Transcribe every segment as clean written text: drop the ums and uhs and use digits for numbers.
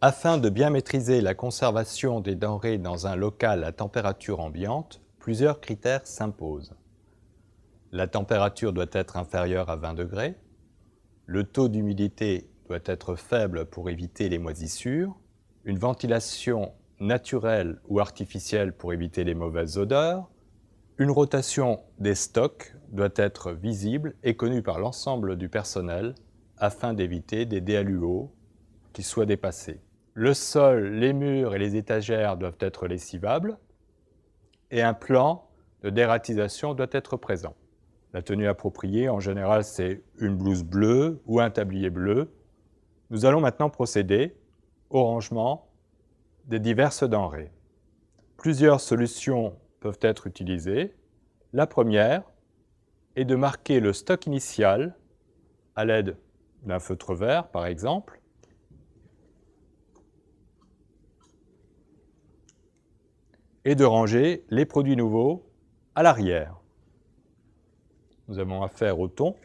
Afin de bien maîtriser la conservation des denrées dans un local à température ambiante, plusieurs critères s'imposent. La température doit être inférieure à 20 degrés, le taux d'humidité doit être faible pour éviter les moisissures, une ventilation naturelle ou artificielle pour éviter les mauvaises odeurs, une rotation des stocks doit être visible et connue par l'ensemble du personnel afin d'éviter des DLUO qui soient dépassés. Le sol, les murs et les étagères doivent être lessivables et un plan de dératisation doit être présent. La tenue appropriée, en général, c'est une blouse bleue ou un tablier bleu. Nous allons maintenant procéder au rangement des diverses denrées. Plusieurs solutions peuvent être utilisées. La première est de marquer le stock initial à l'aide d'un feutre vert, par exemple, et de ranger les produits nouveaux à l'arrière. Nous avons affaire au thon.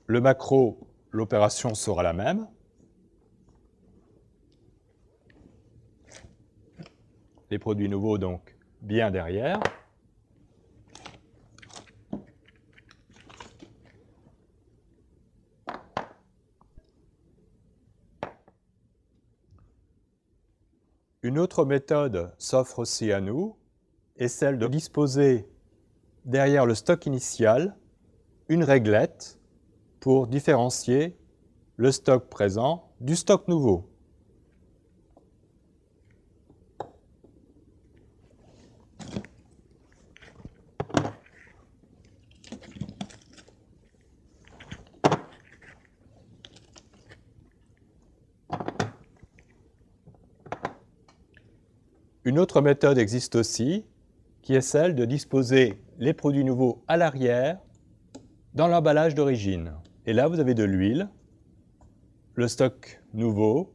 Le maquereau, l'opération sera la même. Les produits nouveaux, donc, bien derrière. Une autre méthode s'offre aussi à nous, est celle de disposer derrière le stock initial une réglette pour différencier le stock présent du stock nouveau. Une autre méthode existe aussi, qui est celle de disposer les produits nouveaux à l'arrière dans l'emballage d'origine. Et là, vous avez de l'huile. Le stock nouveau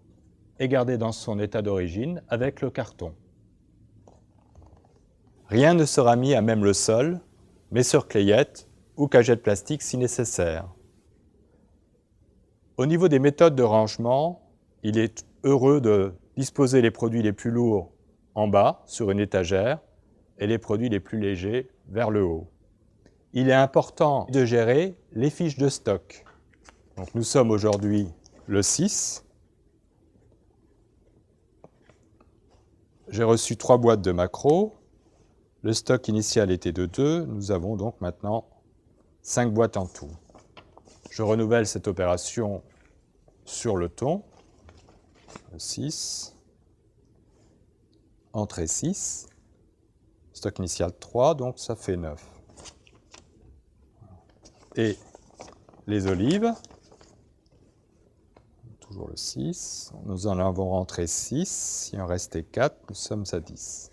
est gardé dans son état d'origine avec le carton. Rien ne sera mis à même le sol, mais sur clayette ou cagette plastique si nécessaire. Au niveau des méthodes de rangement, il est heureux de disposer les produits les plus lourds en bas, sur une étagère, et les produits les plus légers vers le haut. Il est important de gérer les fiches de stock. Donc, nous sommes aujourd'hui le 6. J'ai reçu 3 boîtes de maquereaux. Le stock initial était de 2. Nous avons donc maintenant 5 boîtes en tout. Je renouvelle cette opération sur le thon. 6. Entrée 6. Stock initial 3, donc ça fait 9. Et les olives, toujours le 6. Nous en avons rentré 6. Il en restait 4, nous sommes à 10.